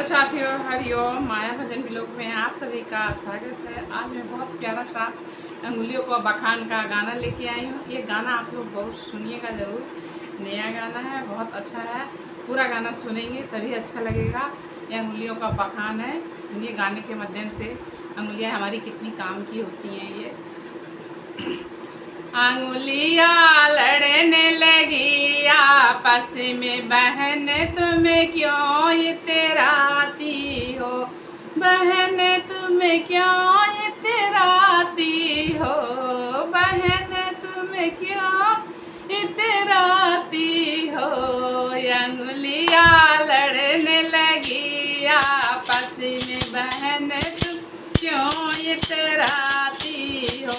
Hello साथियों, हरिओम। माया भजन vlog में आप सभी का स्वागत है। आज मैं बहुत प्यारा सा अंगुलियों को बखान का गाना लेके आई हूँ। ये गाना आप लोग बहुत सुनिएगा ज़रूर। नया गाना है, बहुत अच्छा है। पूरा गाना सुनेंगे तभी अच्छा लगेगा। ये अंगुलियों का बखान है। सुनिए गाने के माध्यम से अंगुलियाँ हमारी कितनी काम की होती हैं। ये अंगुलियाँ लड़ने लगी आपस में, बहन तुम्हें क्यों इतराती हो, बहन तुम्हें क्यों इतराती हो, बहन तुम्हें क्यों इतराती हो। अंगुलियाँ लड़ने लगी आपस में, बहन तुम क्यों इतराती हो।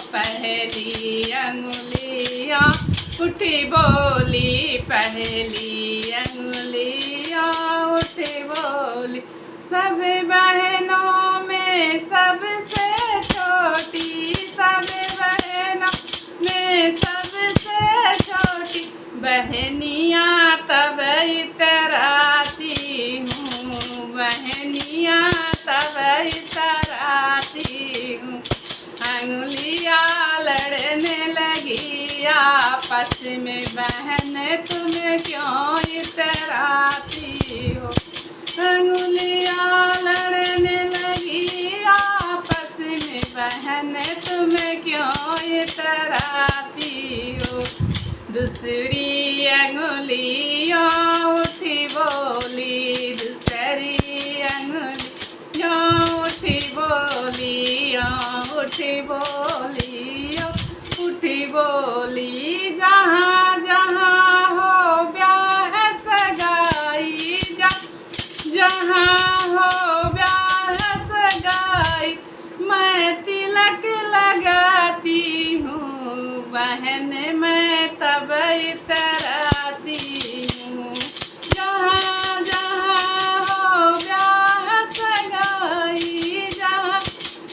पहली अंगुलियाँ उठी बोली, पहली अंगुलियाँ उठी बोली, सब बहनों में सबसे छोटी, सब बहनों में सबसे छोटी, बहनियाँ तब इतराती हूँ, बहनियाँ तब इतराती हूँ। अंगुलियाँ लड़ने लगी आपस में, बहन तुम्हें क्यों इतराती हो। अंगुलियाँ लड़ने लगी आपस में, बहन तुम्हें क्यों इतराती हो। दूसरी अंगुलियाँ उठी बोली, दूसरी अंगुलियाँ उठी बोली, उठी बोली, उठी बोली, जहाँ जहाँ हो ब्याह सगाई, जहाँ हो ब्याह सगाई, मैं तिलक लगाती हूँ, बहन मैं तब इतराती हूँ। जहाँ जहाँ हो ब्याह सगाई, जहाँ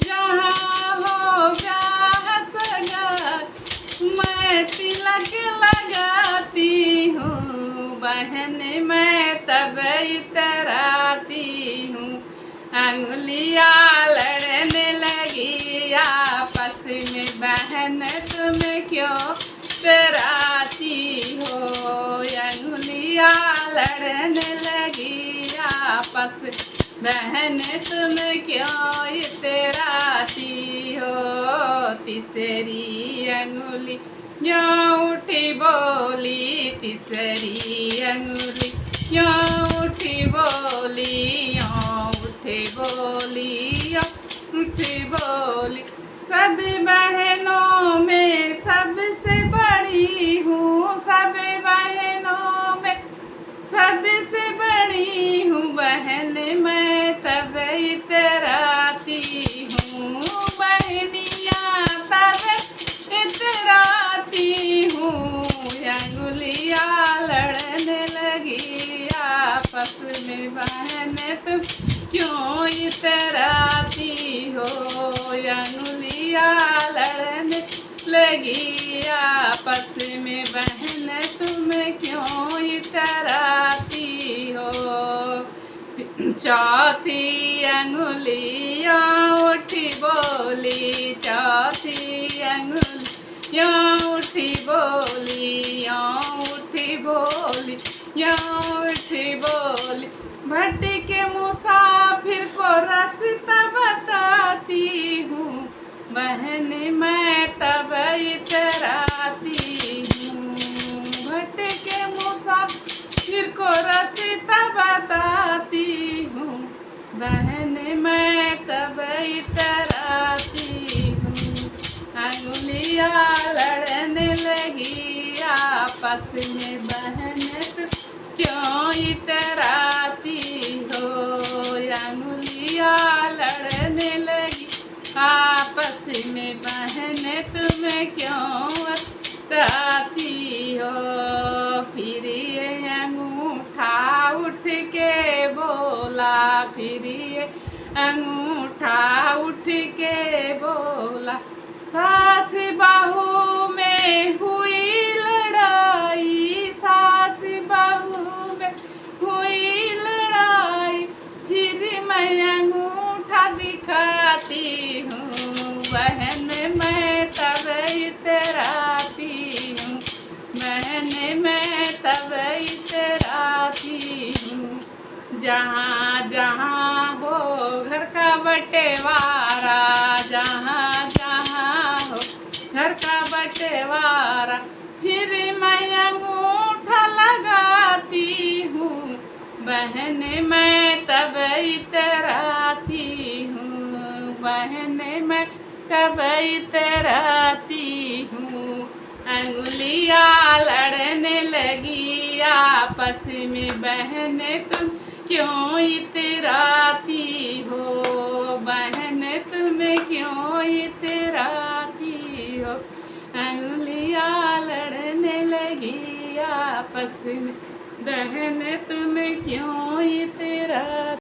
जहाँ हो ब्याह सगाई, मैं तिलक लगाती हूँ, बहन मैं तब इतराती हूँ। अंगुलियाँ लड़ने लगी आपस में, बहन तुम्हें क्यों इतराती हो। अंगुलियाँ लड़ने लगी आपस, बहन तुम क्यों इतराती हो। तीसरी अंगुली यो उठी बोली, तीसरी अंगुली यो उठी बोली, यो उठी बोली, यो उठी बोली, सब बहनों में सबसे बड़ी हूँ, सब बहनों में सबसे बड़ी हूँ, बहन मैं तब इतराती हूँ, बहनियाँ तब इतराती हूँ। अंगुलियाँ लड़ने लगी आपस में, बहन तुम क्यों इतराती हो। अंगुलियाँ लड़ने लगी आपस में, बहन तुम क्यों इतराती हो। चौथी अंगुलियाँ उठी बोली, चौथी अंगुलियाँ उठी बोली, उठी बोली, उठी बोली, भटके मुसाफिर को रास्ता बताती हूँ, बहन मैं तब इतराती हूँ। भटके मुसाफिर को रास्ता बताती हूँ, बहन मैं तब इतराती हूँ। अंगुलियाँ लड़ने लगी आपस में, बहन क्यों इतराती हो। अंगुलियाँ लड़ने लगी आपस में, बहन तुम्हें क्यों इतराती हो। फिर ये अंगूठा उठ के बोला, फिर ये अंगूठा उठ के बोला, सास बहू में हुई लड़ाई, सास बहू में हुई लड़ाई, इतराती हूँ, बहन मैं तब इतराती हूँ, बहन मैं तब इतराती हूँ। जहाँ जहाँ हो घर का बंटवारा, जहाँ जहाँ हो घर का बंटवारा, फिर मैं अंगूठा लगाती हूँ, बहन मैं तब इतराती हूँ, बहन मैं तब इतराती हूँ। अंगुलियाँ लड़ने लगी आपस में, बहन तुम क्यों इतराती हो, बहन तुम क्यों इतराती हो। अंगुलियाँ लड़ने लगी आपस में, बहन तुम क्यों